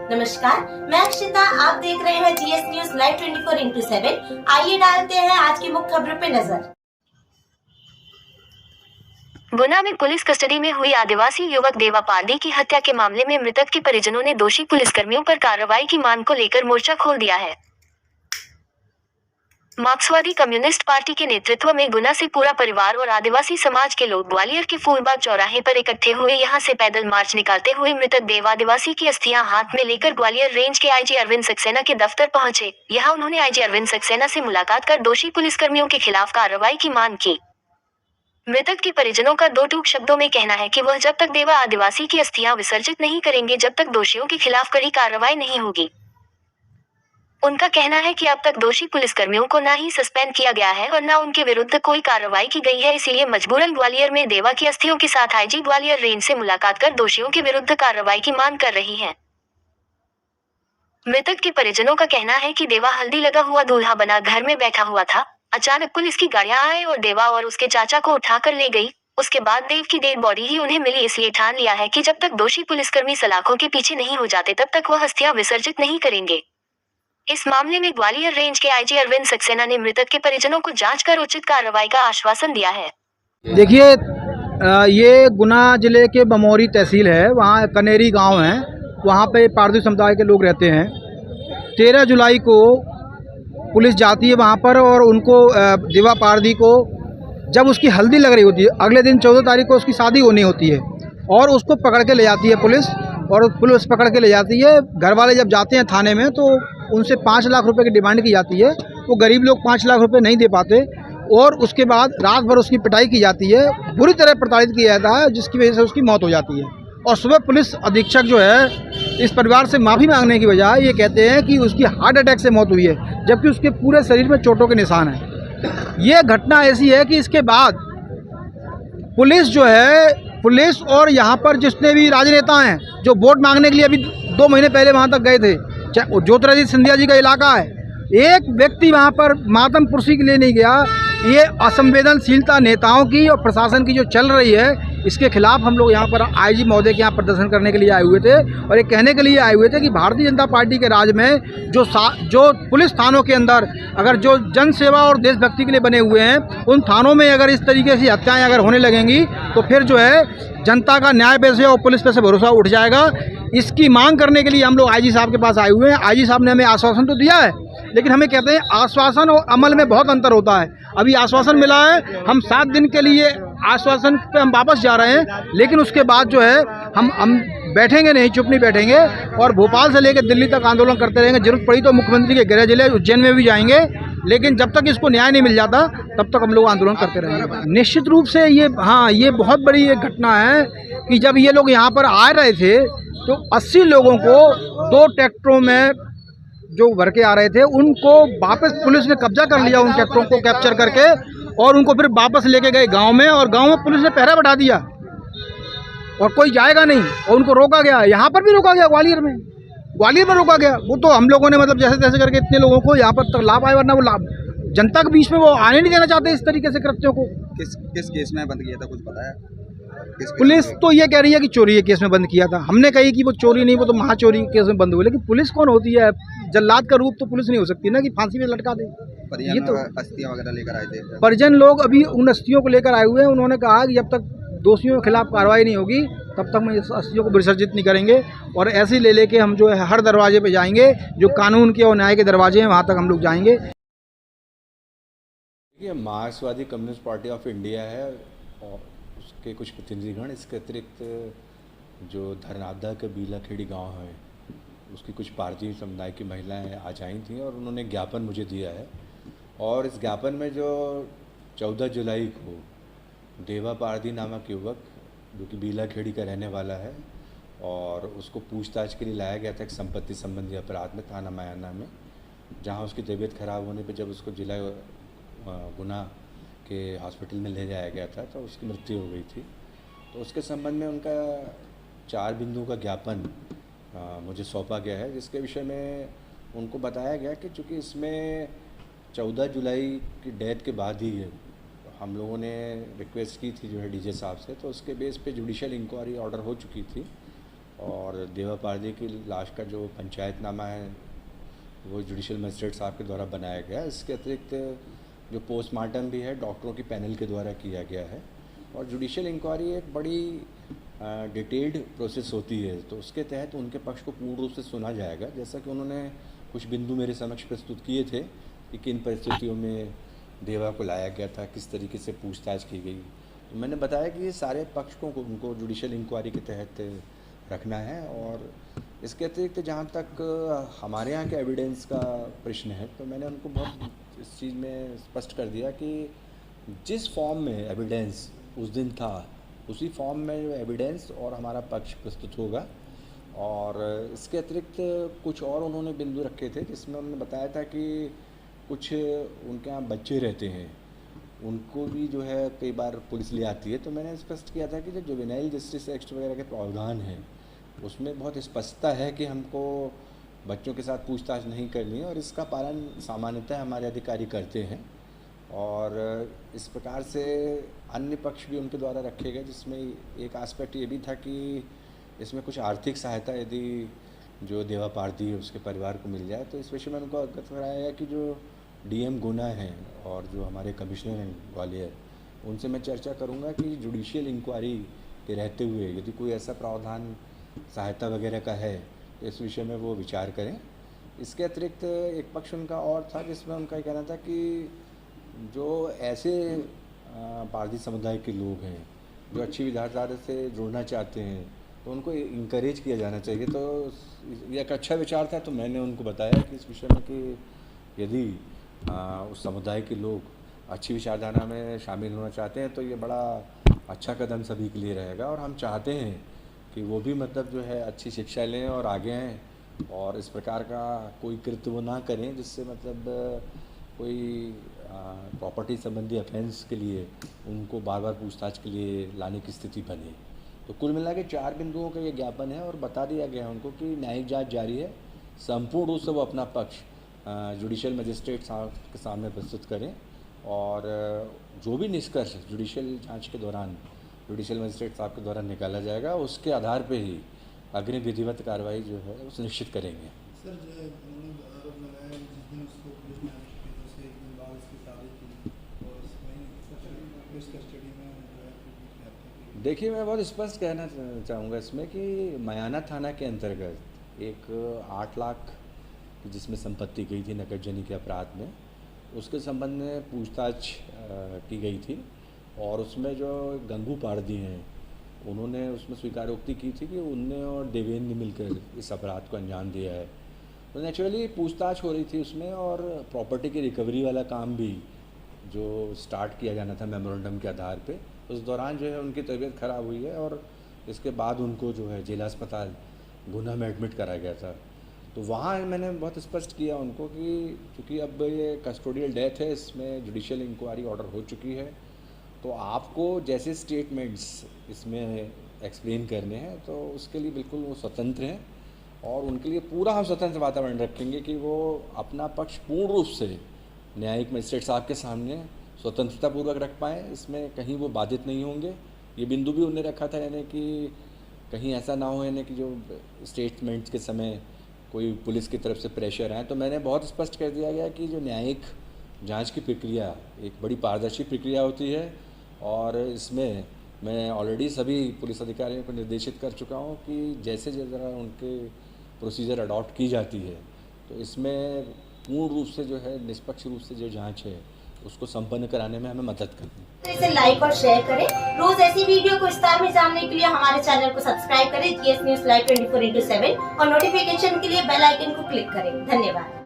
नमस्कार, मैं अक्षिता। आप देख रहे हैं जीएस न्यूज लाइव 24x7। आइए डालते हैं आज की मुख्य खबरों पे नजर। गुना में पुलिस कस्टडी में हुई आदिवासी युवक देवा पारदी की हत्या के मामले में मृतक के परिजनों ने दोषी पुलिसकर्मियों पर कार्रवाई की मांग को लेकर मोर्चा खोल दिया है। मार्क्सवादी कम्युनिस्ट पार्टी के नेतृत्व में गुना से पूरा परिवार और आदिवासी समाज के लोग ग्वालियर के फूलबाग चौराहे पर इकट्ठे हुए। यहां से पैदल मार्च निकालते हुए मृतक देव आदिवासी की अस्थियां हाथ में लेकर ग्वालियर रेंज के आईजी अरविंद सक्सेना के दफ्तर पहुंचे। यहां उन्होंने आईजी अरविंद सक्सेना से मुलाकात कर दोषी पुलिसकर्मियों के खिलाफ कार्रवाई की मांग की। मृतक के परिजनों का दो टूक शब्दों में कहना है कि वह जब तक देवा आदिवासी की अस्थियां विसर्जित नहीं करेंगे, जब तक दोषियों के खिलाफ कड़ी कार्रवाई नहीं होगी। उनका कहना है कि अब तक दोषी पुलिसकर्मियों को न ही सस्पेंड किया गया है और न उनके विरुद्ध कोई कार्रवाई की गई है, इसीलिए मजबूरन ग्वालियर में देवा की अस्थियों के साथ आईजी ग्वालियर रेंज से मुलाकात कर दोषियों के विरुद्ध कार्रवाई की मांग कर रही है। मृतक के परिजनों का कहना है कि देवा हल्दी लगा हुआ दूल्हा बना घर में बैठा हुआ था। अचानक पुलिस की गाड़ियां आए और देवा और उसके चाचा को उठाकर ले गई। उसके बाद देव की डेड बॉडी ही उन्हें मिली, इसलिए ठान लिया है कि जब तक दोषी पुलिसकर्मी सलाखों के पीछे नहीं हो जाते तब तक वह अस्थियां विसर्जित नहीं करेंगे। इस मामले में ग्वालियर रेंज के आईजी अरविंद सक्सेना ने मृतक के परिजनों को जांच कर उचित कार्रवाई का आश्वासन दिया है। देखिए, ये गुना जिले के बमोरी तहसील है, वहाँ कनेरी गांव है, वहाँ पे पारदी समुदाय के लोग रहते हैं। 13 जुलाई को पुलिस जाती है वहाँ पर और उनको देवा पारदी को जब उसकी हल्दी लग रही होती है, अगले दिन 14 तारीख को उसकी शादी होनी होती है और उसको पकड़ के ले जाती है पुलिस। और पुलिस पकड़ के ले जाती है। घर वाले जब जाते हैं थाने में तो उनसे 5 लाख रुपए की डिमांड की जाती है। वो गरीब लोग 5 लाख रुपए नहीं दे पाते और उसके बाद रात भर उसकी पिटाई की जाती है, बुरी तरह प्रताड़ित किया जाता है, जिसकी वजह से उसकी मौत हो जाती है। और सुबह पुलिस अधीक्षक जो है इस परिवार से माफ़ी मांगने की बजाय ये कहते हैं कि उसकी हार्ट अटैक से मौत हुई है, जबकि उसके पूरे शरीर में चोटों के निशान हैं। ये घटना ऐसी है कि इसके बाद पुलिस जो है, पुलिस और यहाँ पर जितने भी राजनेता हैं जो वोट मांगने के लिए अभी 2 महीने पहले वहाँ तक गए थे, ज्योतिरादित्य सिंधिया जी का इलाका है, एक व्यक्ति वहाँ पर मातम पुरसी के लिए नहीं गया। ये असंवेदनशीलता नेताओं की और प्रशासन की जो चल रही है, इसके खिलाफ हम लोग यहाँ पर आईजी महोदय के यहाँ प्रदर्शन करने के लिए आए हुए थे और ये कहने के लिए आए हुए थे कि भारतीय जनता पार्टी के राज में जो पुलिस थानों के अंदर अगर जो जन सेवा और देशभक्ति के लिए बने हुए हैं, उन थानों में अगर इस तरीके से हत्याएँ अगर होने लगेंगी तो फिर जो है जनता का न्याय पे से और पुलिस पे से भरोसा उठ जाएगा। इसकी मांग करने के लिए हम लोग आईजी साहब के पास आए हुए हैं। आईजी साहब ने हमें आश्वासन तो दिया है, लेकिन हमें कहते हैं आश्वासन और अमल में बहुत अंतर होता है। अभी आश्वासन मिला है, हम 7 दिन के लिए आश्वासन पे हम वापस जा रहे हैं, लेकिन उसके बाद जो है हम बैठेंगे नहीं, चुप नहीं बैठेंगे और भोपाल से लेकर दिल्ली तक आंदोलन करते रहेंगे। जरूरत पड़ी तो मुख्यमंत्री के गृह जिले उज्जैन में भी जाएंगे, लेकिन जब तक इसको न्याय नहीं मिल जाता तब तक हम लोग आंदोलन करते रहेंगे। निश्चित रूप से ये बहुत बड़ी एक घटना है कि जब ये लोग यहाँ पर आ रहे थे तो 80 लोगों को 2 ट्रैक्टरों में जो भर के आ रहे थे, उनको वापस पुलिस ने कब्जा कर लिया, उन ट्रैक्टरों को कैप्चर करके, और उनको फिर वापस लेके गए गांव में, और गांव में पुलिस ने पहरा बैठा दिया और कोई जाएगा नहीं और उनको रोका गया। यहाँ पर भी रोका गया, ग्वालियर में रोका गया। वो तो हम लोगों ने मतलब जैसे तैसे करके इतने लोगों को यहाँ पर तक लाभ आए, वरना वो लाभ जनता के बीच में वो आने नहीं देना चाहते इस तरीके से कृत्यों को। किस केस में बंद किया था, कुछ पता है? पुलिस तो ये कह रही है कि चोरी के केस में बंद किया था। हमने कही कि वो चोरी नहीं, वो तो महाचोरी के केस में बंद हुआ। लेकिन पुलिस कौन होती है? जल्लाद का रूप तो पुलिस नहीं हो सकती ना कि फांसी पे लटका दे। ये तो अस्थियां वगैरह लेकर आए थे। परिजन लोग अभी उन अस्थियों को लेकर आए हुए हैं। उन्होंने कहा कि जब तक दोषियों के खिलाफ कार्रवाई नहीं होगी तब तक हम इस अस्थियों को विसर्जित नहीं करेंगे, और ऐसे ले लेके हम जो है हर दरवाजे पे जाएंगे, जो कानून के और न्याय के दरवाजे हैं वहाँ तक हम लोग जाएंगे। ये मार्क्सवादी कम्युनिस्ट पार्टी ऑफ इंडिया है और उसके कुछ प्रतिनिधिगण, इसके अतिरिक्त जो धरनादा के बीलाखेड़ी गांव है उसकी कुछ पारदी समुदाय की महिलाएं आज आई थीं और उन्होंने ज्ञापन मुझे दिया है। और इस ज्ञापन में जो 14 जुलाई को देवा पारदी नामक युवक जो कि बीलाखेड़ी का रहने वाला है और उसको पूछताछ के लिए लाया गया था एक संपत्ति संबंधी अपराध में थाना मायाना में, जहां उसकी तबीयत खराब होने पे जब उसको जिला गुना के हॉस्पिटल में ले जाया गया था तो उसकी मृत्यु हो गई थी। तो उसके संबंध में उनका 4 बिंदुओं का ज्ञापन मुझे सौंपा गया है, जिसके विषय में उनको बताया गया कि चूँकि इसमें 14 जुलाई की डेथ के बाद ही हम लोगों ने रिक्वेस्ट की थी जो है डीजे साहब से, तो उसके बेस पे जुडिशियल इंक्वायरी ऑर्डर हो चुकी थी और देवा पारदी की लाश का जो पंचायतनामा है वो जुडिशल मजिस्ट्रेट साहब के द्वारा बनाया गया है। इसके अतिरिक्त जो पोस्टमार्टम भी है डॉक्टरों की पैनल के द्वारा किया गया है। और जुडिशल इंक्वायरी एक बड़ी डिटेल्ड प्रोसेस होती है, तो उसके तहत उनके पक्ष को पूर्ण रूप से सुना जाएगा। जैसा कि उन्होंने कुछ बिंदु मेरे समक्ष प्रस्तुत किए थे कि किन परिस्थितियों में देवा को लाया गया था, किस तरीके से पूछताछ की गई, तो मैंने बताया कि ये सारे पक्ष को उनको जुडिशल इंक्वायरी के तहत रखना है। और इसके अतिरिक्त जहाँ तक हमारे यहाँ के एविडेंस का प्रश्न है, तो मैंने उनको बहुत इस चीज़ में स्पष्ट कर दिया कि जिस फॉर्म में एविडेंस उस दिन था उसी फॉर्म में जो एविडेंस और हमारा पक्ष प्रस्तुत होगा। और इसके अतिरिक्त कुछ और उन्होंने बिंदु रखे थे जिसमें उन्होंने बताया था कि कुछ उनके यहाँ बच्चे रहते हैं, उनको भी जो है कई बार पुलिस ले आती है। तो मैंने स्पष्ट किया था कि जो जुवेनाइल जस्टिस एक्ट वगैरह के प्रावधान हैं उसमें बहुत स्पष्टता है कि हमको बच्चों के साथ पूछताछ नहीं करनी है, और इसका पालन सामान्यतः हमारे अधिकारी करते हैं। और इस प्रकार से अन्य पक्ष भी उनके द्वारा रखे गए, जिसमें एक एस्पेक्ट ये भी था कि इसमें कुछ आर्थिक सहायता यदि जो देवा पारदी है उसके परिवार को मिल जाए, तो इस विषय में उनको अवगत कराया गया कि जो डीएम गुना हैं और जो हमारे कमिश्नर हैं ग्वालियर, उनसे मैं चर्चा करूंगा कि जुडिशियल इंक्वायरी के रहते हुए यदि कोई ऐसा प्रावधान सहायता वगैरह का है तो इस विषय में वो विचार करें। इसके अतिरिक्त एक पक्ष उनका और था जिसमें उनका ये कहना था कि जो ऐसे पारदी समुदाय के लोग हैं जो अच्छी विचारधारा से जुड़ना चाहते हैं तो उनको इंकरेज किया जाना चाहिए। तो ये एक अच्छा विचार था। तो मैंने उनको बताया कि इस विषय में कि यदि उस समुदाय के लोग अच्छी विचारधारा में शामिल होना चाहते हैं तो ये बड़ा अच्छा कदम सभी के लिए रहेगा। और हम चाहते हैं कि वो भी मतलब जो है अच्छी शिक्षा लें और आगे आएँ और इस प्रकार का कोई कृत्य वो ना करें जिससे मतलब कोई प्रॉपर्टी संबंधी ऑफेंस के लिए उनको बार बार पूछताछ के लिए लाने की स्थिति बने। तो कुल मिला के 4 बिंदुओं का ये ज्ञापन है और बता दिया गया है उनको कि न्यायिक जांच जारी है, संपूर्ण रूप से वो अपना पक्ष जुडिशल मजिस्ट्रेट साहब के सामने प्रस्तुत करें और जो भी निष्कर्ष जुडिशल जांच के दौरान जुडिशल मजिस्ट्रेट साहब के द्वारा निकाला जाएगा उसके आधार पे ही अग्रिम विधिवत कार्रवाई जो है वो सुनिश्चित करेंगे। सर, जो उन्होंने आरोप लगाया जिस दिन उसको पुलिस ने अरेस्ट किया तो उससे एक दिन बाद उसकी शादी की और उसमें पुलिस कस्टडी में जो है। देखिए, मैं बहुत स्पष्ट कहना चाहूँगा इसमें कि मयाना थाना के अंतर्गत एक 8 लाख जिसमें संपत्ति गई थी नकदजनी के अपराध में, उसके संबंध में पूछताछ की गई थी और उसमें जो गंगू पारदी हैं उन्होंने उसमें स्वीकारोक्ति की थी कि उनने और देवेंद्र ने मिलकर इस अपराध को अंजाम दिया है। तो नेचुरली पूछताछ हो रही थी उसमें और प्रॉपर्टी की रिकवरी वाला काम भी जो स्टार्ट किया जाना था मेमोरेंडम के आधार पे, उस दौरान जो है उनकी तबीयत ख़राब हुई है और इसके बाद उनको जो है जिला अस्पताल गुना में एडमिट करा गया था। तो वहाँ मैंने बहुत स्पष्ट किया उनको कि चूँकि अब ये कस्टोडियल डेथ है, इसमें जुडिशियल इंक्वायरी ऑर्डर हो चुकी है, तो आपको जैसे स्टेटमेंट्स इसमें एक्सप्लेन करने हैं तो उसके लिए बिल्कुल वो स्वतंत्र हैं और उनके लिए पूरा हम स्वतंत्र वातावरण रखेंगे कि वो अपना पक्ष पूर्ण रूप से न्यायिक मजिस्ट्रेट साहब के सामने स्वतंत्रतापूर्वक रख पाएँ, इसमें कहीं वो बाधित नहीं होंगे। ये बिंदु भी उन्होंने रखा था, यानी कि कहीं ऐसा ना हो यानी कि जो स्टेटमेंट्स के समय कोई पुलिस की तरफ से प्रेशर आए। तो मैंने बहुत स्पष्ट कर दिया गया कि जो न्यायिक जांच की प्रक्रिया एक बड़ी पारदर्शी प्रक्रिया होती है और इसमें मैं ऑलरेडी सभी पुलिस अधिकारियों को निर्देशित कर चुका हूँ कि जैसे जैसे उनके प्रोसीजर अडॉप्ट की जाती है तो इसमें पूर्ण रूप से जो है निष्पक्ष रूप से जो जांच है उसको संपन्न कराने में हमें मदद करनी है। तो इसे लाइक और शेयर करें। रोज ऐसी वीडियो को विस्तार में जानने के लिए हमारे चैनल को सब्सक्राइब करें GS News Live 24/7 और नोटिफिकेशन के लिए बेल आइकन को क्लिक करें। धन्यवाद।